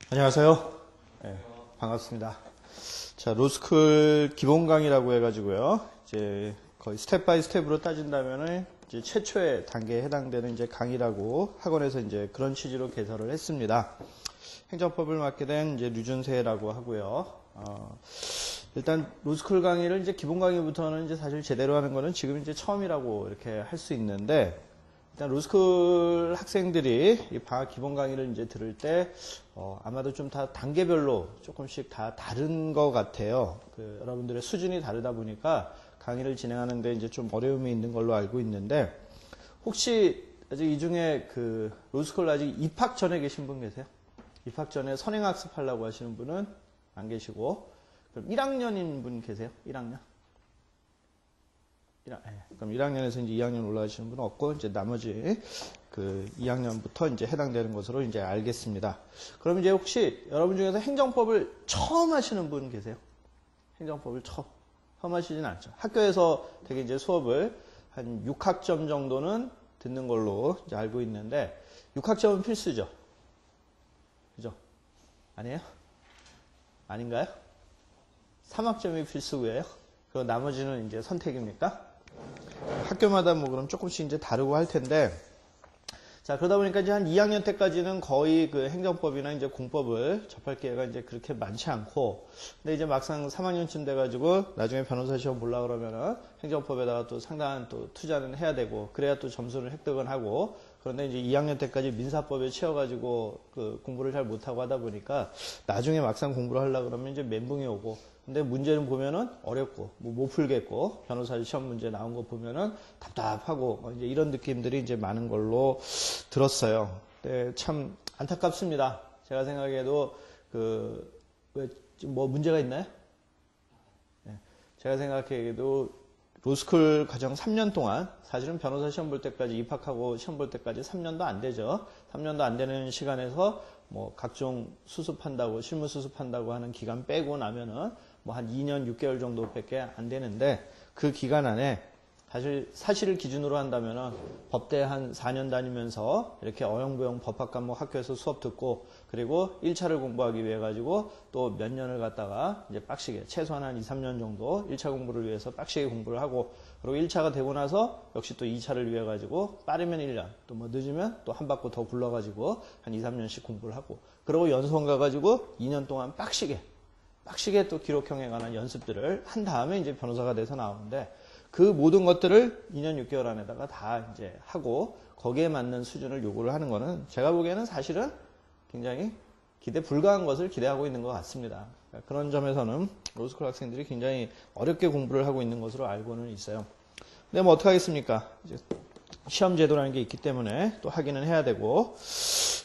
안녕하세요. 네, 반갑습니다. 자, 로스쿨 기본 강의라고 해가지고요. 이제 거의 스텝 바이 스텝으로 따진다면은 이제 최초의 단계에 해당되는 이제 강의라고 학원에서 이제 그런 취지로 개설을 했습니다. 행정법을 맡게 된 이제 류준세라고 하고요. 일단 로스쿨 강의를 이제 기본 강의부터는 이제 사실 제대로 하는 거는 지금 이제 처음이라고 이렇게 할 수 있는데, 일단 로스쿨 학생들이 이 방학 기본 강의를 이제 들을 때 아마도 좀 다 단계별로 조금씩 다 다른 것 같아요. 여러분들의 수준이 다르다 보니까 강의를 진행하는데 이제 좀 어려움이 있는 걸로 알고 있는데, 혹시 아직 이 중에 로스쿨 아직 입학 전에 계신 분 계세요? 입학 전에 선행학습 하려고 하시는 분은 안 계시고, 그럼 1학년인 분 계세요? 1학년? 그럼 1학년에서 이제 2학년 올라가시는 분은 없고, 이제 나머지 2학년부터 이제 해당되는 것으로 이제 알겠습니다. 그럼 이제 혹시 여러분 중에서 행정법을 처음 하시는 분 계세요? 행정법을 처음 하시진 않죠. 학교에서 되게 이제 수업을 한 6학점 정도는 듣는 걸로 이제 알고 있는데, 6학점은 필수죠. 그죠? 아니에요? 아닌가요? 3학점이 필수고요. 그리고 나머지는 이제 선택입니까? 학교마다 뭐 그럼 조금씩 이제 다르고 할 텐데, 자, 그러다 보니까 이제 한 2학년 때까지는 거의 행정법이나 이제 공법을 접할 기회가 이제 그렇게 많지 않고, 근데 이제 막상 3학년쯤 돼가지고 나중에 변호사 시험 보려고 그러면은 행정법에다가 또 상당한 또 투자는 해야 되고, 그래야 또 점수를 획득은 하고, 그런데 이제 2학년 때까지 민사법에 치여가지고 공부를 잘 못하고 하다 보니까 나중에 막상 공부를 하려고 그러면 이제 멘붕이 오고, 근데 문제는 보면은 어렵고 못 풀겠고, 변호사 시험 문제 나온 거 보면은 답답하고 이제 이런 느낌들이 이제 많은 걸로 들었어요. 근데 참 안타깝습니다. 제가 생각해도 뭐 문제가 있나요? 네. 제가 생각해도 로스쿨 과정 3년 동안, 사실은 변호사 시험 볼 때까지, 입학하고 시험 볼 때까지 3년도 안 되죠. 3년도 안 되는 시간에서 뭐 각종 수습한다고, 실무 수습한다고 하는 기간 빼고 나면은 뭐 한 2년 6개월 정도밖에 안 되는데, 그 기간 안에 사실을 기준으로 한다면은 법대 한 4년 다니면서 이렇게 어영부영 법학 과목 학교에서 수업 듣고, 그리고 1차를 공부하기 위해 가지고 또 몇 년을 갖다가 이제 빡시게, 최소한 한 2, 3년 정도 1차 공부를 위해서 빡시게 공부를 하고, 그리고 1차가 되고 나서 역시 또 2차를 위해 가지고 빠르면 1년, 또 뭐 늦으면 또 한 바퀴 더 굴러 가지고 한 2, 3년씩 공부를 하고, 그리고 연수원 가 가지고 2년 동안 빡시게 또 기록형에 관한 연습들을 한 다음에 이제 변호사가 돼서 나오는데, 그 모든 것들을 2년 6개월 안에다가 다 이제 하고 거기에 맞는 수준을 요구를 하는 거는 제가 보기에는 사실은 굉장히 기대 불가한 것을 기대하고 있는 것 같습니다. 그러니까 그런 점에서는 로스쿨 학생들이 굉장히 어렵게 공부를 하고 있는 것으로 알고는 있어요. 근데 뭐 어떡하겠습니까? 이제 시험 제도라는 게 있기 때문에 또 하기는 해야 되고,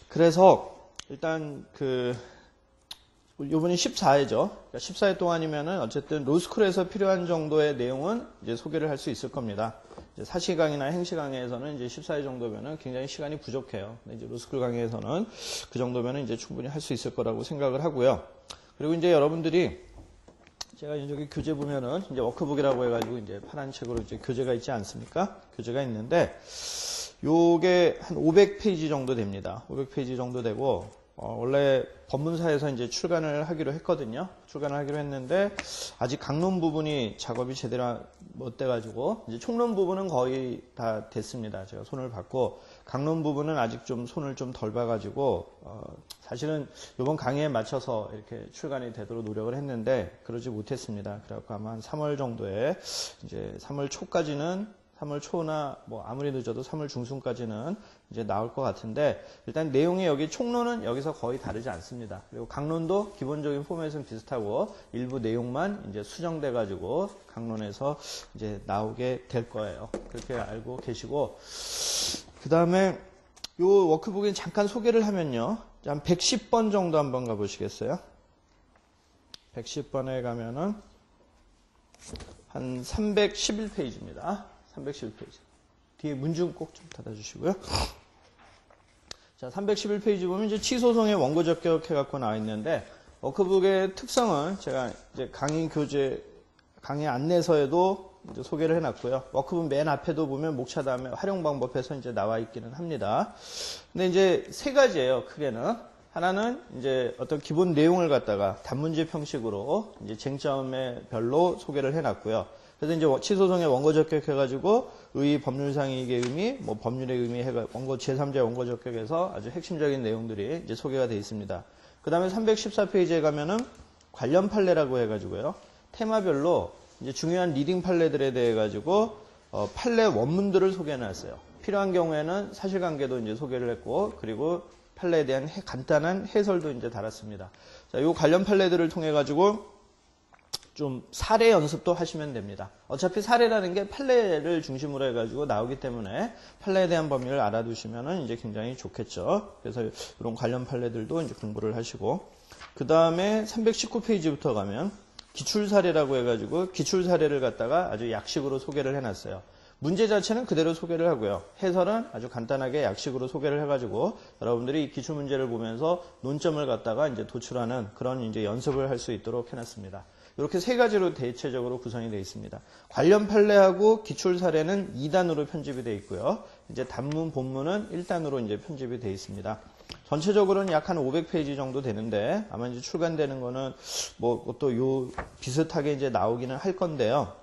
그래서 일단 요번이 14회죠. 그러니까 14회 동안이면은 어쨌든 로스쿨에서 필요한 정도의 내용은 이제 소개를 할 수 있을 겁니다. 이제 사시 강의나 행시 강의에서는 이제 14회 정도면은 굉장히 시간이 부족해요. 근데 이제 로스쿨 강의에서는 그 정도면은 이제 충분히 할 수 있을 거라고 생각을 하고요. 그리고 이제 여러분들이, 제가 여기 교재 보면은 이제 워크북이라고 해가지고 이제 파란 책으로 이제 교재가 있지 않습니까? 교재가 있는데, 요게 한 500페이지 정도 됩니다. 500페이지 정도 되고, 원래 법문사에서 이제 출간을 하기로 했거든요. 출간을 하기로 했는데, 아직 강론 부분이 작업이 제대로 못 돼가지고, 이제 총론 부분은 거의 다 됐습니다. 제가 손을 봤고, 강론 부분은 아직 좀 손을 좀 덜 봐가지고, 사실은 이번 강의에 맞춰서 이렇게 출간이 되도록 노력을 했는데, 그러지 못했습니다. 그래갖고 아마 한 3월 정도에, 이제 3월 초까지는, 3월 초나 뭐 아무리 늦어도 3월 중순까지는 이제 나올 것 같은데, 일단 내용이 여기 총론은 여기서 거의 다르지 않습니다. 그리고 강론도 기본적인 포맷은 비슷하고 일부 내용만 이제 수정돼 가지고 강론에서 이제 나오게 될 거예요. 그렇게 알고 계시고, 그 다음에 요 워크북에 잠깐 소개를 하면요, 한 110번 정도 한번 가보시겠어요? 110번에 가면은 한 311페이지입니다. 311페이지. 뒤에 문 좀 꼭 좀 닫아주시고요. 자, 311페이지 보면 이제 취소송의 원고 적격해갖고 나와 있는데, 워크북의 특성은 제가 이제 강의 안내서에도 이제 소개를 해놨고요. 워크북 맨 앞에도 보면 목차 다음에 활용 방법에서 이제 나와 있기는 합니다. 근데 이제 세 가지예요, 크게는. 하나는 이제 어떤 기본 내용을 갖다가 단문제 형식으로 이제 쟁점에 별로 소개를 해놨고요. 그래서 이제 치소송의 원고 적격해가지고 의 법률상 이익의 의미, 뭐 법률의 의미 해가 원고 제3자 원고 적격에서 아주 핵심적인 내용들이 이제 소개가 되어 있습니다. 그 다음에 314페이지에 가면은 관련 판례라고 해가지고요. 테마별로 이제 중요한 리딩 판례들에 대해 가지고 판례 원문들을 소개해놨어요. 필요한 경우에는 사실관계도 이제 소개를 했고, 그리고 판례에 대한 간단한 해설도 이제 달았습니다. 자, 이 관련 판례들을 통해 가지고 좀 사례 연습도 하시면 됩니다. 어차피 사례라는 게 판례를 중심으로 해가지고 나오기 때문에 판례에 대한 범위를 알아두시면은 이제 굉장히 좋겠죠. 그래서 이런 관련 판례들도 이제 공부를 하시고, 그 다음에 319페이지부터 가면 기출 사례라고 해가지고 기출 사례를 갖다가 아주 약식으로 소개를 해놨어요. 문제 자체는 그대로 소개를 하고요. 해설은 아주 간단하게 약식으로 소개를 해가지고 여러분들이 이 기출 문제를 보면서 논점을 갖다가 이제 도출하는 그런 이제 연습을 할 수 있도록 해놨습니다. 이렇게 세 가지로 대체적으로 구성이 되어 있습니다. 관련 판례하고 기출 사례는 2단으로 편집이 되어 있고요. 이제 단문, 본문은 1단으로 이제 편집이 되어 있습니다. 전체적으로는 약 한 500페이지 정도 되는데 아마 이제 출간되는 거는 뭐 또 요 비슷하게 이제 나오기는 할 건데요.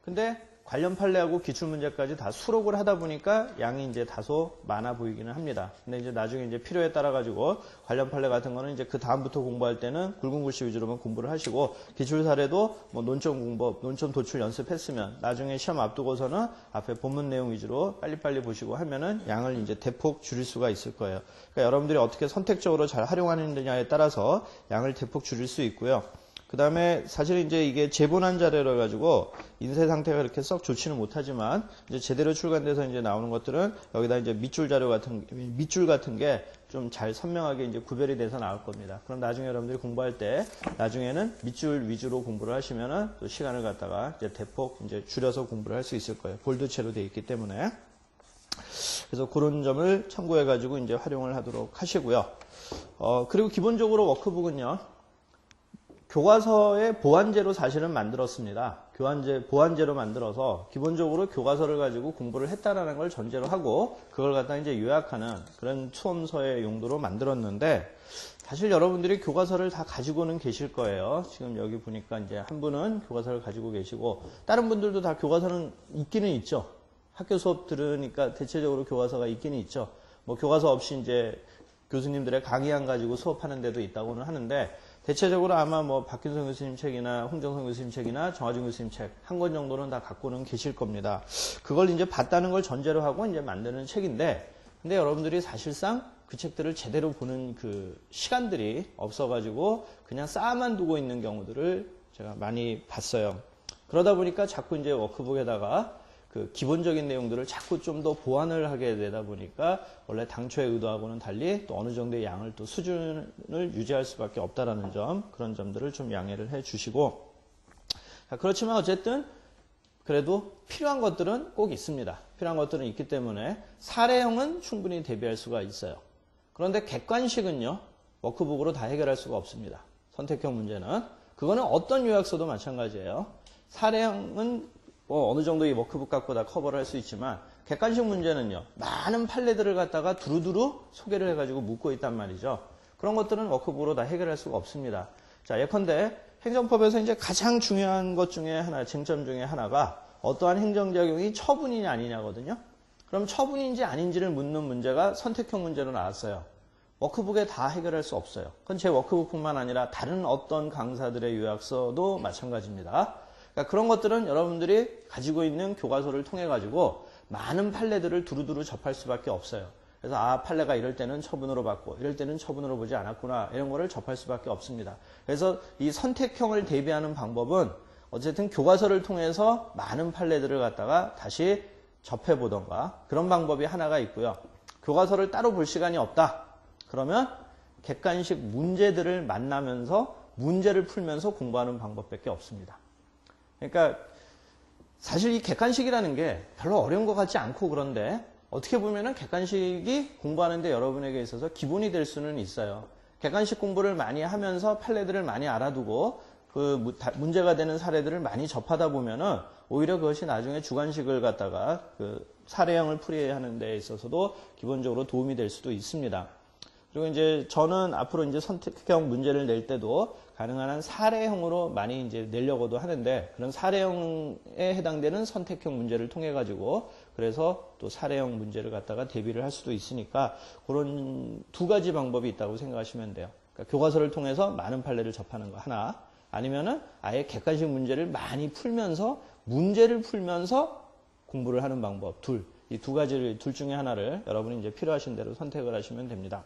근데 관련 판례하고 기출 문제까지 다 수록을 하다 보니까 양이 이제 다소 많아 보이기는 합니다. 근데 이제 나중에 이제 필요에 따라 가지고 관련 판례 같은 거는 이제 그 다음부터 공부할 때는 굵은 글씨 위주로만 공부를 하시고, 기출 사례도 뭐 논점 공부, 논점 도출 연습했으면 나중에 시험 앞두고서는 앞에 본문 내용 위주로 빨리빨리 보시고 하면은 양을 이제 대폭 줄일 수가 있을 거예요. 그러니까 여러분들이 어떻게 선택적으로 잘 활용하느냐에 따라서 양을 대폭 줄일 수 있고요. 그 다음에 사실 이제 이게 재본안 자료라 가지고 인쇄 상태가 그렇게 썩 좋지는 못하지만 이제 제대로 출간돼서 이제 나오는 것들은 여기다 이제 밑줄 자료 같은 밑줄 같은 게 좀 잘 선명하게 이제 구별이 돼서 나올 겁니다. 그럼 나중에 여러분들이 공부할 때 나중에는 밑줄 위주로 공부를 하시면은 또 시간을 갖다가 이제 대폭 이제 줄여서 공부를 할 수 있을 거예요. 볼드체로 되어 있기 때문에. 그래서 그런 점을 참고해 가지고 이제 활용을 하도록 하시고요. 그리고 기본적으로 워크북은요. 교과서의 보완제로 사실은 만들었습니다. 보완제로 만들어서 기본적으로 교과서를 가지고 공부를 했다라는 걸 전제로 하고 그걸 갖다 이제 요약하는 그런 수험서의 용도로 만들었는데, 사실 여러분들이 교과서를 다 가지고는 계실 거예요. 지금 여기 보니까 이제 한 분은 교과서를 가지고 계시고 다른 분들도 다 교과서는 있기는 있죠. 학교 수업 들으니까 대체적으로 교과서가 있기는 있죠. 뭐 교과서 없이 이제 교수님들의 강의안 가지고 수업하는 데도 있다고는 하는데, 대체적으로 아마 뭐 박균성 교수님 책이나 홍정선 교수님 책이나 정화준 교수님 책 한 권 정도는 다 갖고는 계실 겁니다. 그걸 이제 봤다는 걸 전제로 하고 이제 만드는 책인데, 근데 여러분들이 사실상 그 책들을 제대로 보는 그 시간들이 없어가지고 그냥 쌓아만 두고 있는 경우들을 제가 많이 봤어요. 그러다 보니까 자꾸 이제 워크북에다가 그 기본적인 내용들을 자꾸 좀 더 보완을 하게 되다 보니까 원래 당초의 의도하고는 달리 또 어느 정도의 양을 또 수준을 유지할 수밖에 없다라는 점, 그런 점들을 좀 양해를 해 주시고, 그렇지만 어쨌든 그래도 필요한 것들은 꼭 있습니다. 필요한 것들은 있기 때문에 사례형은 충분히 대비할 수가 있어요. 그런데 객관식은요, 워크북으로 다 해결할 수가 없습니다. 선택형 문제는. 그거는 어떤 요약서도 마찬가지예요. 사례형은 어느 정도 이 워크북 갖고 다 커버를 할 수 있지만, 객관식 문제는요, 많은 판례들을 갖다가 두루두루 소개를 해가지고 묻고 있단 말이죠. 그런 것들은 워크북으로 다 해결할 수가 없습니다. 자, 예컨대 행정법에서 이제 가장 중요한 것 중에 하나, 쟁점 중에 하나가 어떠한 행정작용이 처분이냐 아니냐거든요. 그럼 처분인지 아닌지를 묻는 문제가 선택형 문제로 나왔어요. 워크북에 다 해결할 수 없어요. 그건 제 워크북뿐만 아니라 다른 어떤 강사들의 요약서도 마찬가지입니다. 그러니까 그런 것들은 여러분들이 가지고 있는 교과서를 통해 가지고 많은 판례들을 두루두루 접할 수밖에 없어요. 그래서 판례가 이럴 때는 처분으로 받고 이럴 때는 처분으로 보지 않았구나, 이런 거를 접할 수밖에 없습니다. 그래서 이 선택형을 대비하는 방법은 어쨌든 교과서를 통해서 많은 판례들을 갖다가 다시 접해보던가, 그런 방법이 하나가 있고요. 교과서를 따로 볼 시간이 없다. 그러면 객관식 문제들을 만나면서 문제를 풀면서 공부하는 방법밖에 없습니다. 그러니까 사실 이 객관식이라는 게 별로 어려운 것 같지 않고, 그런데 어떻게 보면은 객관식이 공부하는데 여러분에게 있어서 기본이 될 수는 있어요. 객관식 공부를 많이 하면서 판례들을 많이 알아두고 그 문제가 되는 사례들을 많이 접하다 보면은 오히려 그것이 나중에 주관식을 갖다가 그 사례형을 풀이하는 데 있어서도 기본적으로 도움이 될 수도 있습니다. 그리고 이제 저는 앞으로 이제 선택형 문제를 낼 때도 가능한 한 사례형으로 많이 이제 내려고도 하는데, 그런 사례형에 해당되는 선택형 문제를 통해 가지고 그래서 또 사례형 문제를 갖다가 대비를 할 수도 있으니까 그런 두 가지 방법이 있다고 생각하시면 돼요. 그러니까 교과서를 통해서 많은 판례를 접하는 거 하나, 아니면은 아예 객관식 문제를 많이 풀면서 문제를 풀면서 공부를 하는 방법 둘. 이 두 가지를 둘 중에 하나를 여러분이 이제 필요하신 대로 선택을 하시면 됩니다.